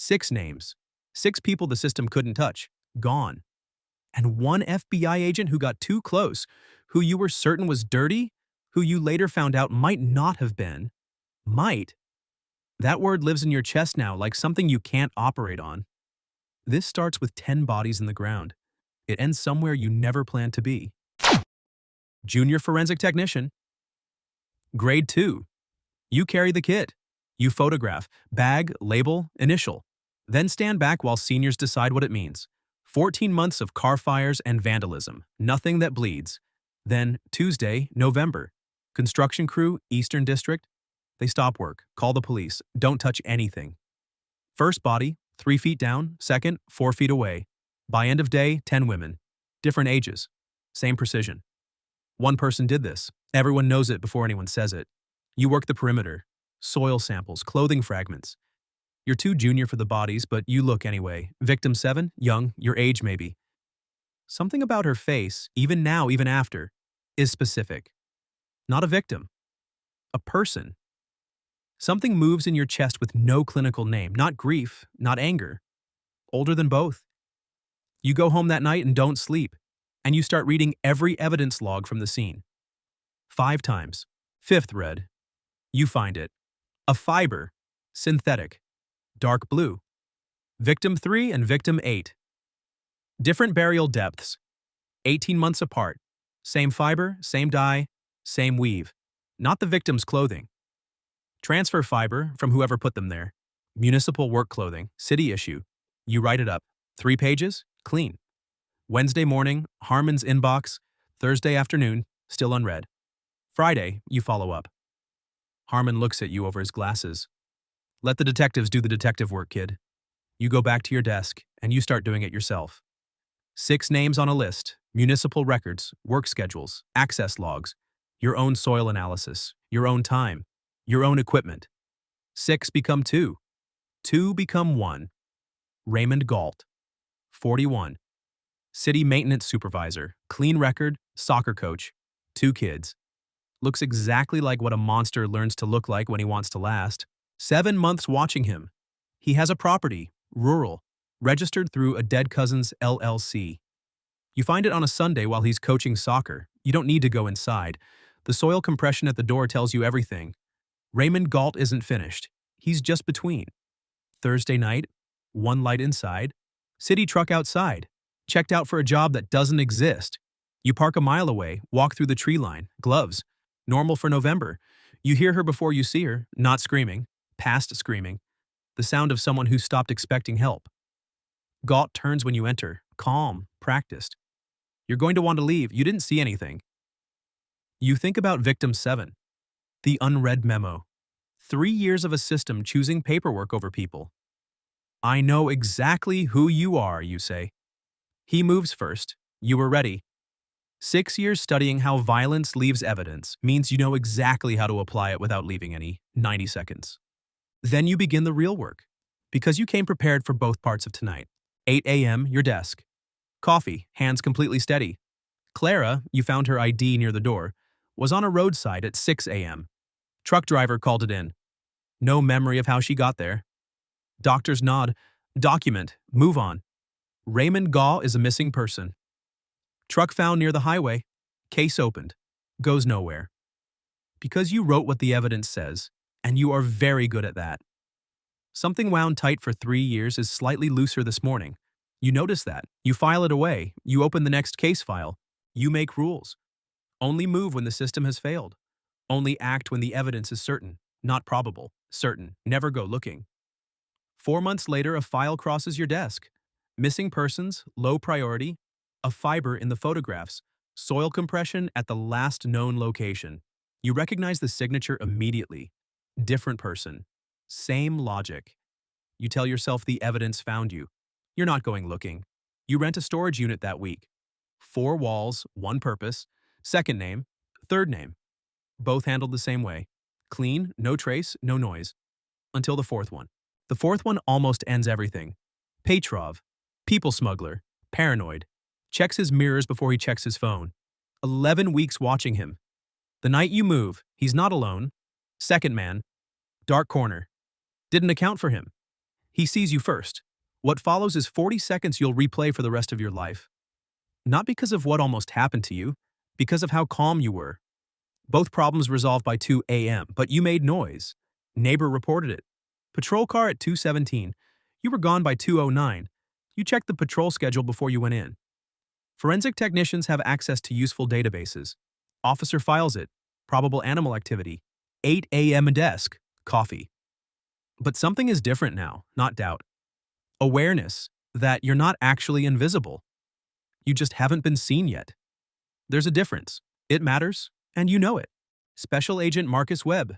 6 names. 6 people the system couldn't touch. Gone. And 1 FBI agent who got too close, who you were certain was dirty, who you later found out might not have been. Might. That word lives in your chest now like something you can't operate on. This starts with 10 bodies in the ground. It ends somewhere you never planned to be. Junior forensic technician. Grade 2. You carry the kit. You photograph, bag, label, initial. Then stand back while seniors decide what it means. 14 months of car fires and vandalism. Nothing that bleeds. Then, Tuesday, November. Construction crew, Eastern District. They stop work, call the police, don't touch anything. First body, 3 feet down. Second, 4 feet away. By end of day, 10 women. Different ages. Same precision. One person did this. Everyone knows it before anyone says it. You work the perimeter. Soil samples, clothing fragments. You're too junior for the bodies, but you look anyway. Victim 7, young, your age maybe. Something about her face, even now, even after, is specific. Not a victim. A person. Something moves in your chest with no clinical name, not grief, not anger. Older than both. You go home that night and don't sleep, and you start reading every evidence log from the scene. 5 times. 5th read. You find it. A fiber. Synthetic. Dark blue. Victim 3 and victim 8. Different burial depths. 18 months apart. Same fiber, same dye, same weave. Not the victim's clothing. Transfer fiber from whoever put them there. Municipal work clothing, city issue. You write it up. 3 pages, clean. Wednesday morning, Harmon's inbox. Thursday afternoon, still unread. Friday, you follow up. Harmon looks at you over his glasses. Let the detectives do the detective work, kid. You go back to your desk, and you start doing it yourself. 6 names on a list, municipal records, work schedules, access logs, your own soil analysis, your own time, your own equipment. 6 become 2. 2 become 1. Raymond Galt, 41. City maintenance supervisor, clean record, soccer coach, 2 kids. Looks exactly like what a monster learns to look like when he wants to last. 7 months watching him. He has a property, rural, registered through a dead cousin's LLC. You find it on a Sunday while he's coaching soccer. You don't need to go inside. The soil compression at the door tells you everything. Raymond Galt isn't finished. He's just between. Thursday night, 1 light inside, city truck outside, checked out for a job that doesn't exist. You park a mile away, walk through the tree line, gloves. Normal for November. You hear her before you see her, not screaming, past screaming. The sound of someone who stopped expecting help. Galt turns when you enter, calm, practiced. You're going to want to leave, you didn't see anything. You think about victim 7. The unread memo. 3 years of a system choosing paperwork over people. I know exactly who you are, you say. He moves first. You were ready. 6 years studying how violence leaves evidence means you know exactly how to apply it without leaving any. 90 seconds. Then you begin the real work. Because you came prepared for both parts of tonight. 8 a.m., your desk. Coffee, hands completely steady. Clara, you found her ID near the door, was on a roadside at 6 a.m. Truck driver called it in. No memory of how she got there. Doctor's nod. Document. Move on. Raymond Gaw is a missing person. Truck found near the highway. Case opened. Goes nowhere. Because you wrote what the evidence says, and you are very good at that. Something wound tight for 3 years is slightly looser this morning. You notice that. You file it away. You open the next case file. You make rules. Only move when the system has failed. Only act when the evidence is certain, not probable. Certain. Never go looking. 4 months later, a file crosses your desk. Missing persons, low priority, a fiber in the photographs, soil compression at the last known location. You recognize the signature immediately. Different person. Same logic. You tell yourself the evidence found you. You're not going looking. You rent a storage unit that week. 4 walls, 1 purpose, second name, third name. Both handled the same way. Clean, no trace, no noise. Until the 4th one. The 4th one almost ends everything. Petrov, people smuggler, paranoid, checks his mirrors before he checks his phone. 11 weeks watching him. The night you move, he's not alone. Second man, dark corner. Didn't account for him. He sees you first. What follows is 40 seconds you'll replay for the rest of your life. Not because of what almost happened to you, because of how calm you were. Both problems resolved by 2 a.m., but you made noise. Neighbor reported it. Patrol car at 2:17. You were gone by 2:09. You checked the patrol schedule before you went in. Forensic technicians have access to useful databases. Officer files it. Probable animal activity. 8 a.m. desk. Coffee. But something is different now, not doubt. Awareness that you're not actually invisible. You just haven't been seen yet. There's a difference. It matters, and you know it. Special Agent Marcus Webb,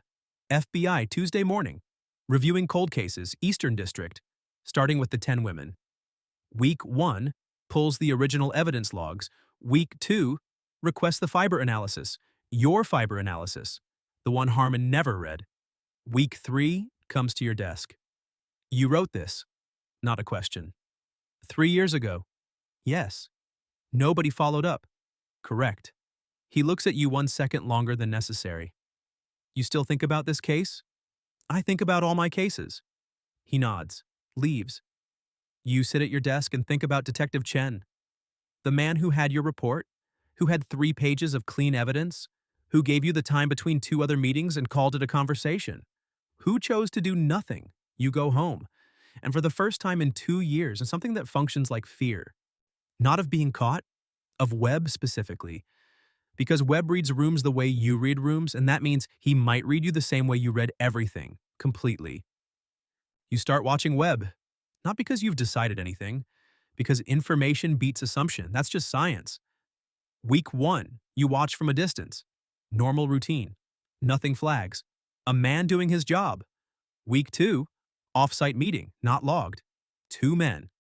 FBI, Tuesday morning. Reviewing cold cases, Eastern District, starting with the 10 women. Week 1 pulls the original evidence logs. Week 2 requests the fiber analysis, your fiber analysis, the one Harmon never read. Week 3 comes to your desk. You wrote this. Not a question. 3 years ago. Yes. Nobody followed up. Correct. He looks at you 1 second longer than necessary. You still think about this case? I think about all my cases. He nods, leaves. You sit at your desk and think about Detective Chen, the man who had your report, who had 3 pages of clean evidence, who gave you the time between 2 other meetings and called it a conversation, who chose to do nothing. You go home. And for the first time in 2 years, and something that functions like fear, not of being caught, of Webb specifically, because Webb reads rooms the way you read rooms, and that means he might read you the same way you read everything, completely. You start watching Webb, not because you've decided anything, because information beats assumption. That's just science. Week 1, you watch from a distance. Normal routine. Nothing flags. A man doing his job. Week 2, off-site meeting, not logged. 2 men.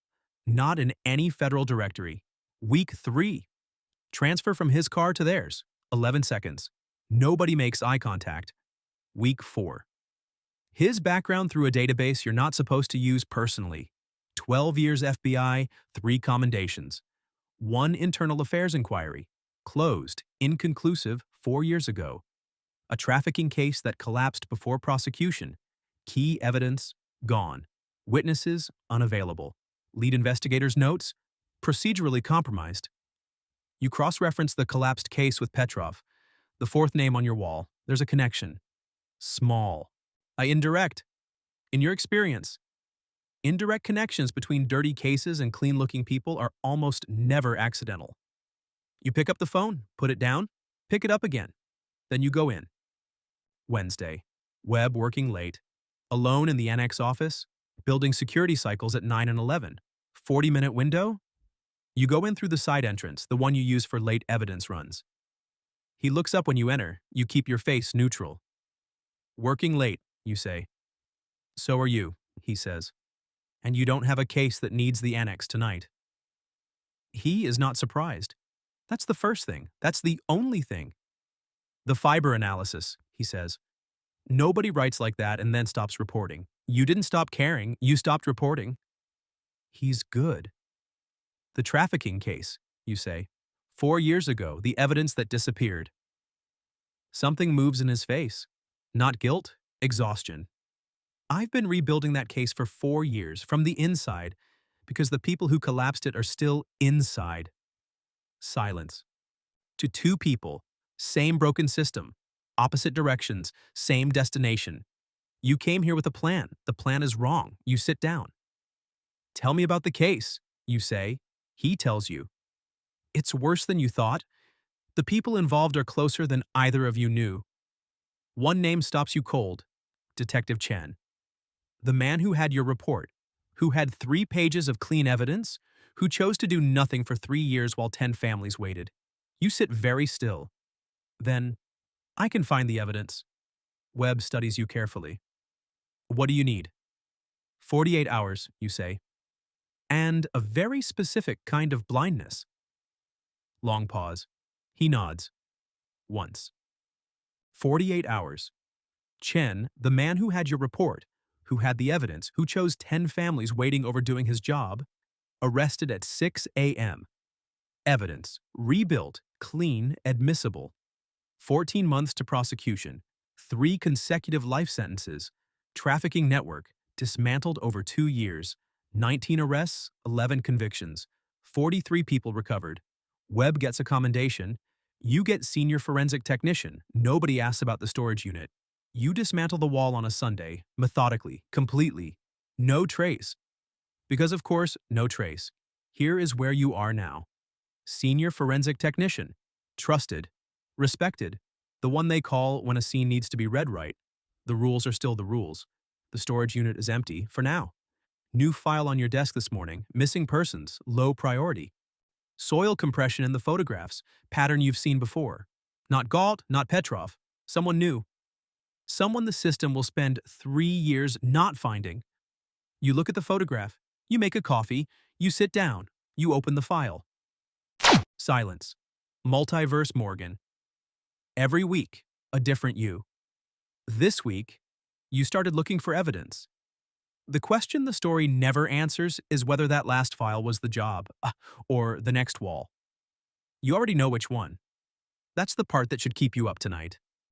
Not in any federal directory. Week 3, transfer from his car to theirs. 11 seconds. Nobody makes eye contact. Week 4. His background through a database you're not supposed to use personally. 12 years FBI, 3 commendations. 1 internal affairs inquiry. Closed, inconclusive, 4 years ago. A trafficking case that collapsed before prosecution. Key evidence, gone. Witnesses, unavailable. Lead investigator's notes, procedurally compromised. You cross-reference the collapsed case with Petrov. The 4th name on your wall. There's a connection. Small. Indirect. In your experience, indirect connections between dirty cases and clean-looking people are almost never accidental. You pick up the phone, put it down, pick it up again. Then you go in. Wednesday. Webb working late. Alone in the annex office, building security cycles at 9 and 11. 40-minute window? You go in through the side entrance, the one you use for late evidence runs. He looks up when you enter. You keep your face neutral. Working late, you say. So are you, he says. And you don't have a case that needs the annex tonight. He is not surprised. That's the first thing. That's the only thing. The fiber analysis, he says. Nobody writes like that and then stops reporting. You didn't stop caring. You stopped reporting. He's good. The trafficking case, you say. 4 years ago, the evidence that disappeared. Something moves in his face. Not guilt, exhaustion. I've been rebuilding that case for 4 years, from the inside, because the people who collapsed it are still inside. Silence. To 2 people, same broken system, opposite directions, same destination. You came here with a plan. The plan is wrong. You sit down. Tell me about the case, you say. He tells you. It's worse than you thought. The people involved are closer than either of you knew. One name stops you cold. Detective Chen. The man who had your report, who had 3 pages of clean evidence, who chose to do nothing for 3 years while 10 families waited. You sit very still. Then, I can find the evidence. Webb studies you carefully. What do you need? 48 hours, you say. And a very specific kind of blindness. Long pause. He nods. Once. 48 hours. Chen, the man who had your report, who had the evidence, who chose 10 families waiting over doing his job, arrested at 6 a.m. Evidence. Rebuilt. Clean. Admissible. 14 months to prosecution. 3 consecutive life sentences. Trafficking network. Dismantled over 2 years. 19 arrests, 11 convictions. 43 people recovered. Webb gets a commendation. You get senior forensic technician. Nobody asks about the storage unit. You dismantle the wall on a Sunday, methodically, completely. No trace. Because of course, no trace. Here is where you are now. Senior forensic technician. Trusted. Respected. The one they call when a scene needs to be read right. The rules are still the rules. The storage unit is empty, for now. New file on your desk this morning, missing persons, low priority. Soil compression in the photographs, pattern you've seen before. Not Galt, not Petrov, someone new. Someone the system will spend 3 years not finding. You look at the photograph, you make a coffee, you sit down, you open the file. Silence. Multiverse Morgan. Every week, a different you. This week, you started looking for evidence. The question the story never answers is whether that last file was the job, or the next wall. You already know which one. That's the part that should keep you up tonight.